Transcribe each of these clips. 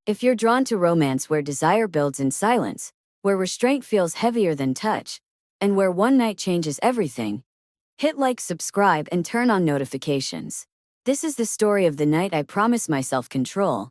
If you're drawn to romance where desire builds in silence, where restraint feels heavier than touch, and where one night changes everything, hit like, subscribe, and turn on notifications. This is the story of the night I promised myself control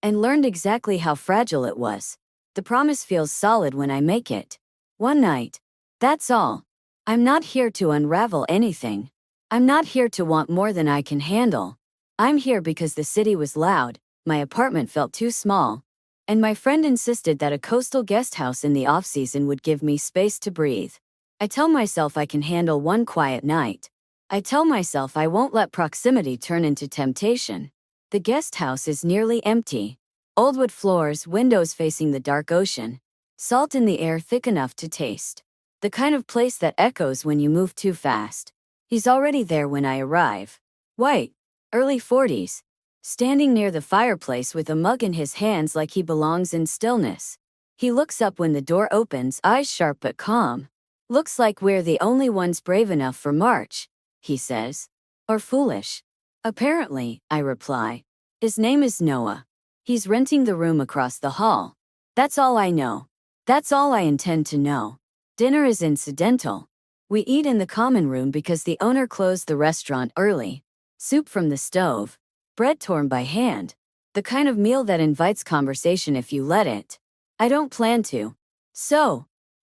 and learned exactly how fragile it was. The promise feels solid when I make it. One night. That's all. I'm not here to unravel anything. I'm not here to want more than I can handle. I'm here because the city was loud, my apartment felt too small, and my friend insisted that a coastal guest house in the off-season would give me space to breathe. I tell myself I can handle one quiet night. I tell myself I won't let proximity turn into temptation. The guest house is nearly empty. Old wood floors, windows facing the dark ocean. Salt in the air thick enough to taste. The kind of place that echoes when you move too fast. He's already there when I arrive. White, early 40s. Standing near the fireplace with a mug in his hands like he belongs in stillness. He looks up when the door opens, eyes sharp but calm. Looks like we're the only ones brave enough for March, he says. Or foolish. Apparently, I reply. His name is Noah. He's renting the room across the hall. That's all I know. That's all I intend to know. Dinner is incidental. We eat in the common room because the owner closed the restaurant early. Soup from the stove. Bread torn by hand. The kind of meal that invites conversation if you let it. I don't plan to. So,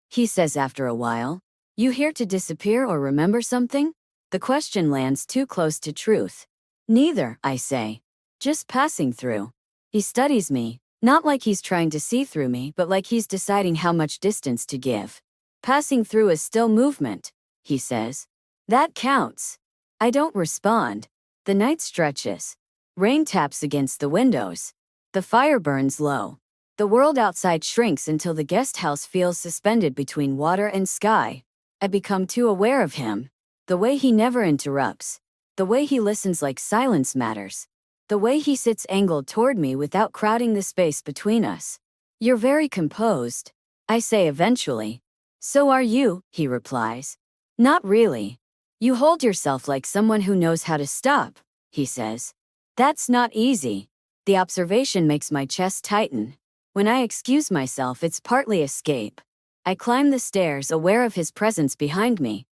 he says after a while, you here to disappear or remember something? The question lands too close to truth. Neither, I say. Just passing through. He studies me, not like he's trying to see through me, but like he's deciding how much distance to give. Passing through is still movement, he says. That counts. I don't respond. The night stretches. Rain taps against the windows. The fire burns low. The world outside shrinks until the guest house feels suspended between water and sky. I become too aware of him. The way he never interrupts. The way he listens like silence matters. The way he sits angled toward me without crowding the space between us. You're very composed, I say eventually. So are you, he replies. Not really. You hold yourself like someone who knows how to stop, he says. That's not easy. The observation makes my chest tighten. When I excuse myself, it's partly escape. I climb the stairs, aware of his presence behind me.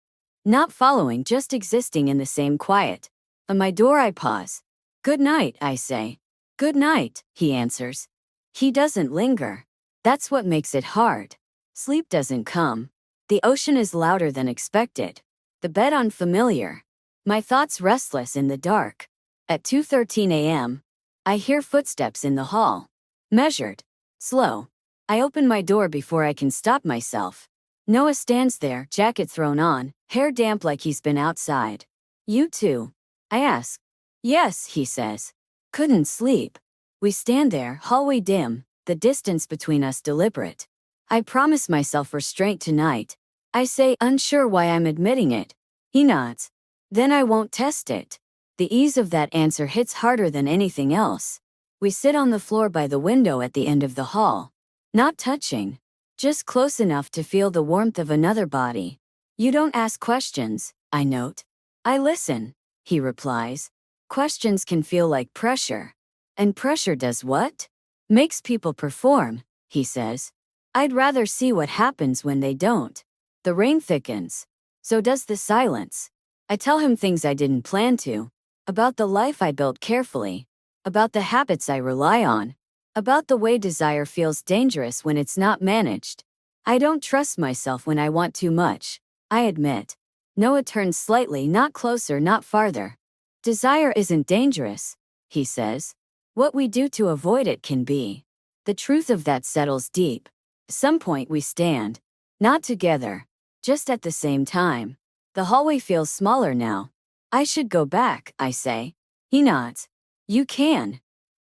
Not following, just existing in the same quiet. On my door, I pause. Good night, I say. Good night, he answers. He doesn't linger. That's what makes it hard. Sleep doesn't come. The ocean is louder than expected. The bed unfamiliar. My thoughts restless in the dark. At 2:13 a.m., I hear footsteps in the hall. Measured. Slow. I open my door before I can stop myself. Noah stands there, jacket thrown on, hair damp like he's been outside. You too? I ask. Yes, he says. Couldn't sleep. We stand there, hallway dim, the distance between us deliberate. I promise myself restraint tonight. I say, unsure why I'm admitting it. He nods. Then I won't test it. The ease of that answer hits harder than anything else. We sit on the floor by the window at the end of the hall. Not touching. Just close enough to feel the warmth of another body. You don't ask questions, I note. I listen, he replies. Questions can feel like pressure. And pressure does what? Makes people perform, he says. I'd rather see what happens when they don't. The rain thickens. So does the silence. I tell him things I didn't plan to. About the life I built carefully. About the habits I rely on. About the way desire feels dangerous when it's not managed. I don't trust myself when I want too much, I admit. Noah turns slightly, not closer, not farther. Desire isn't dangerous, he says. What we do to avoid it can be. The truth of that settles deep. Some point we stand. Not together. Just at the same time. The hallway feels smaller now. I should go back, I say. He nods. You can.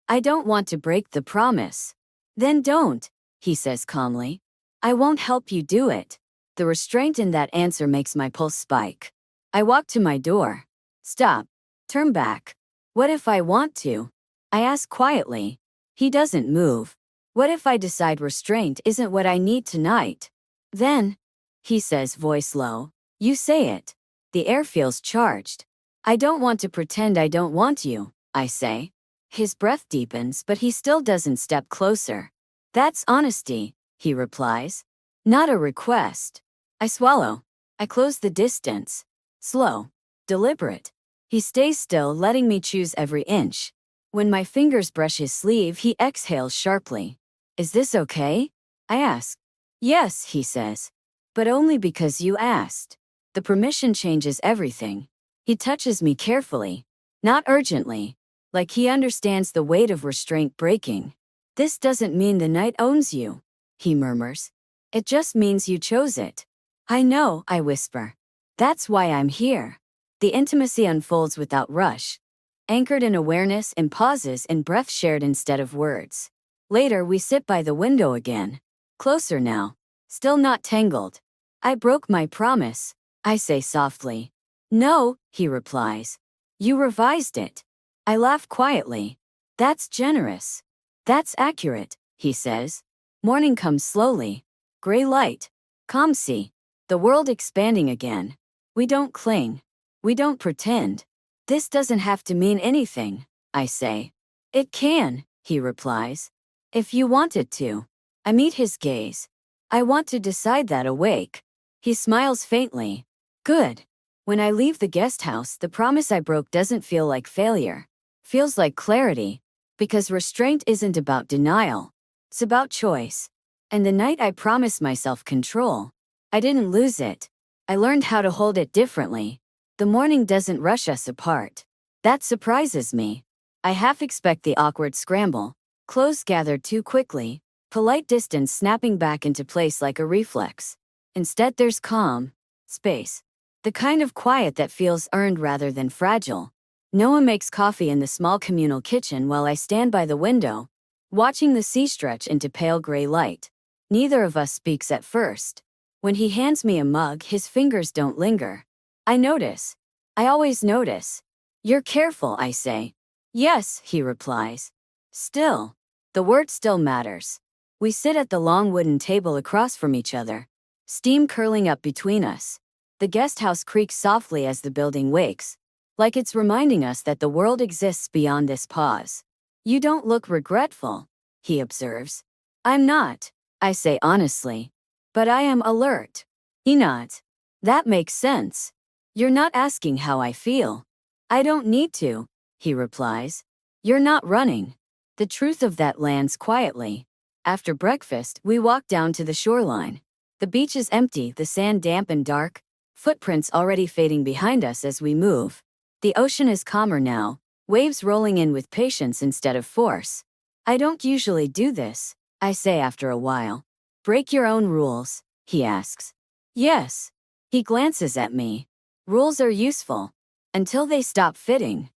I don't want to break the promise. Then don't, he says calmly. I won't help you do it. The restraint in that answer makes my pulse spike. I walk to my door. Stop. Turn back. What if I want to? I ask quietly. He doesn't move. What if I decide restraint isn't what I need tonight? Then, he says, voice low, you say it. The air feels charged. I don't want to pretend I don't want you, I say. His breath deepens, but he still doesn't step closer. That's honesty, he replies. Not a request. I swallow. I close the distance. Slow. Deliberate. He stays still, letting me choose every inch. When my fingers brush his sleeve, he exhales sharply. Is this okay? I ask. Yes, he says. But only because you asked. The permission changes everything. He touches me carefully. Not urgently. Like he understands the weight of restraint breaking. This doesn't mean the night owns you, he murmurs. It just means you chose it. I know, I whisper. That's why I'm here. The intimacy unfolds without rush, anchored in awareness and pauses in breath shared instead of words. Later, we sit by the window again. Closer now. Still not tangled. I broke my promise, I say softly. No, he replies. You revised it. I laugh quietly. That's generous. That's accurate, he says. Morning comes slowly. Gray light. Calm sea. The world expanding again. We don't cling. We don't pretend. This doesn't have to mean anything, I say. It can, he replies. If you want it to. I meet his gaze. I want to decide that awake. He smiles faintly. Good. When I leave the guest house, the promise I broke doesn't feel like failure. Feels like clarity. Because restraint isn't about denial. It's about choice. And the night I promised myself control, I didn't lose it. I learned how to hold it differently. The morning doesn't rush us apart. That surprises me. I half expect the awkward scramble. Clothes gathered too quickly. Polite distance snapping back into place like a reflex. Instead there's calm. Space. The kind of quiet that feels earned rather than fragile. Noah makes coffee in the small communal kitchen while I stand by the window, watching the sea stretch into pale gray light. Neither of us speaks at first. When he hands me a mug, his fingers don't linger. I notice. I always notice. You're careful, I say. Yes, he replies. Still. The word still matters. We sit at the long wooden table across from each other. Steam curling up between us. The guest house creaks softly as the building wakes, like it's reminding us that the world exists beyond this pause. You don't look regretful, he observes. I'm not, I say honestly. But I am alert. He nods. That makes sense. You're not asking how I feel. I don't need to, he replies. You're not running. The truth of that lands quietly. After breakfast, we walk down to the shoreline. The beach is empty, the sand damp and dark, footprints already fading behind us as we move. The ocean is calmer now, waves rolling in with patience instead of force. I don't usually do this, I say after a while. Break your own rules, he asks. Yes. He glances at me. Rules are useful. Until they stop fitting.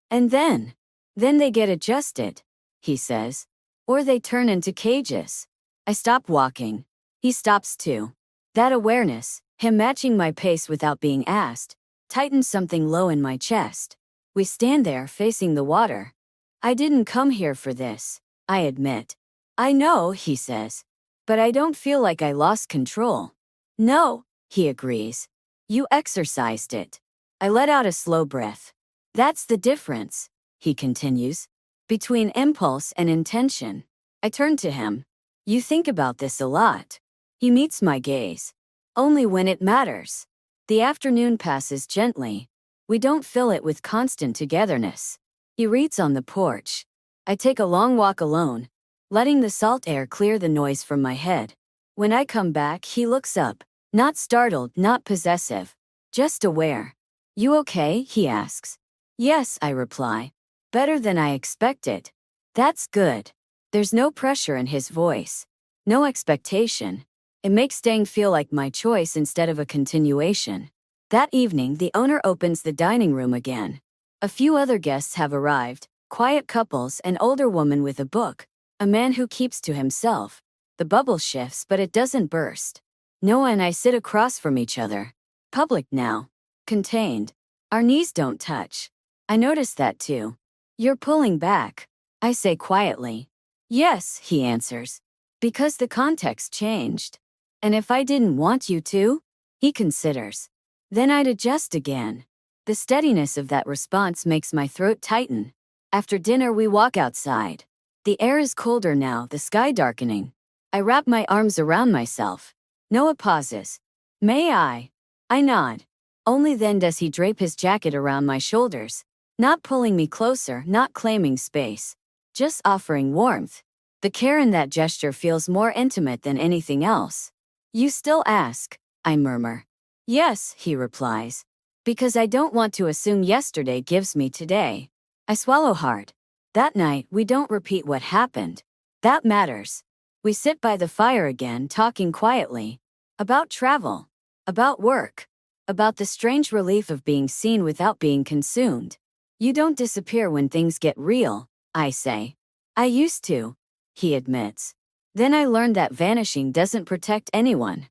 And then they get adjusted, he says. Or they turn into cages. I stop walking. He stops too. That awareness, him matching my pace without being asked, tightens something low in my chest. We stand there facing the water. I didn't come here for this, I admit. I know, he says. But I don't feel like I lost control. No, he agrees. You exercised it. I let out a slow breath. That's the difference, he continues, between impulse and intention. I turn to him. You think about this a lot. He meets my gaze. Only when it matters. The afternoon passes gently. We don't fill it with constant togetherness. He reads on the porch. I take a long walk alone, letting the salt air clear the noise from my head. When I come back, he looks up, not startled, not possessive, just aware. You okay? He asks. Yes, I reply. Better than I expected. That's good. There's no pressure in his voice. No expectation. It makes staying feel like my choice instead of a continuation. That evening, the owner opens the dining room again. A few other guests have arrived, quiet couples, an older woman with a book, a man who keeps to himself. The bubble shifts, but it doesn't burst. Noah and I sit across from each other. Public now. Contained. Our knees don't touch. I notice that too. You're pulling back, I say quietly. Yes, he answers. Because the context changed. And if I didn't want you to? He considers. Then I'd adjust again. The steadiness of that response makes my throat tighten. After dinner, we walk outside. The air is colder now, the sky darkening. I wrap my arms around myself. Noah pauses. May I? I nod. Only then does he drape his jacket around my shoulders, not pulling me closer, not claiming space, just offering warmth. The care in that gesture feels more intimate than anything else. You still ask, I murmur. Yes, he replies. Because I don't want to assume yesterday gives me today. I swallow hard. That night, we don't repeat what happened. That matters. We sit by the fire again, talking quietly. About travel. About work. About the strange relief of being seen without being consumed. You don't disappear when things get real, I say. I used to, he admits. Then I learned that vanishing doesn't protect anyone.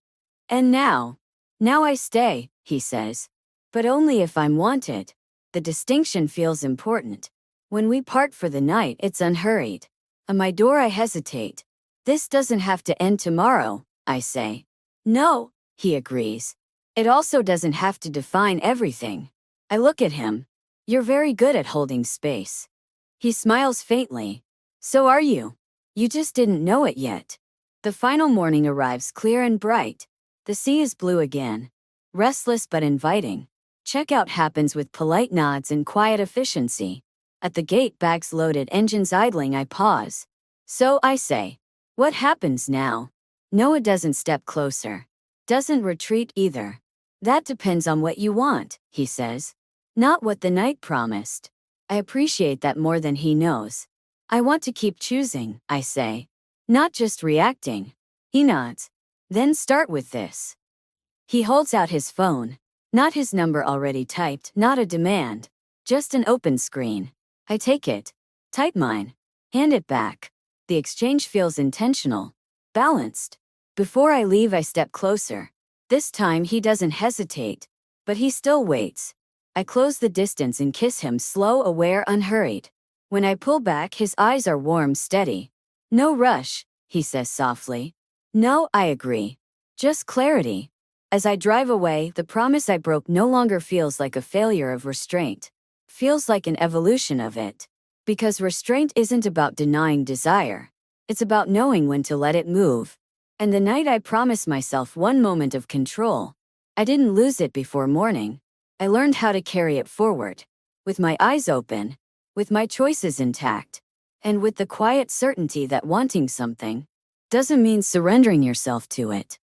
And now I stay, he says. But only if I'm wanted. The distinction feels important. When we part for the night, it's unhurried. At my door, I hesitate. This doesn't have to end tomorrow, I say. No, he agrees. It also doesn't have to define everything. I look at him. You're very good at holding space. He smiles faintly. So are you. You just didn't know it yet. The final morning arrives clear and bright. The sea is blue again. Restless but inviting. Checkout happens with polite nods and quiet efficiency. At the gate, bags loaded, engines idling, I pause. So I say, what happens now? Noah doesn't step closer. Doesn't retreat either. That depends on what you want, he says. Not what the night promised. I appreciate that more than he knows. I want to keep choosing, I say. Not just reacting. He nods. Then start with this. He holds out his phone. Not his number already typed, not a demand. Just an open screen. I take it. Type mine. Hand it back. The exchange feels intentional. Balanced. Before I leave, I step closer. This time he doesn't hesitate. But he still waits. I close the distance and kiss him, slow, aware, unhurried. When I pull back, his eyes are warm, steady. No rush, he says softly. No, I agree. Just clarity. As I drive away, the promise I broke no longer feels like a failure of restraint. Feels like an evolution of it. Because restraint isn't about denying desire. It's about knowing when to let it move. And the night I promised myself one moment of control, I didn't lose it before morning. I learned how to carry it forward. With my eyes open. With my choices intact. And with the quiet certainty that wanting something doesn't mean surrendering yourself to it.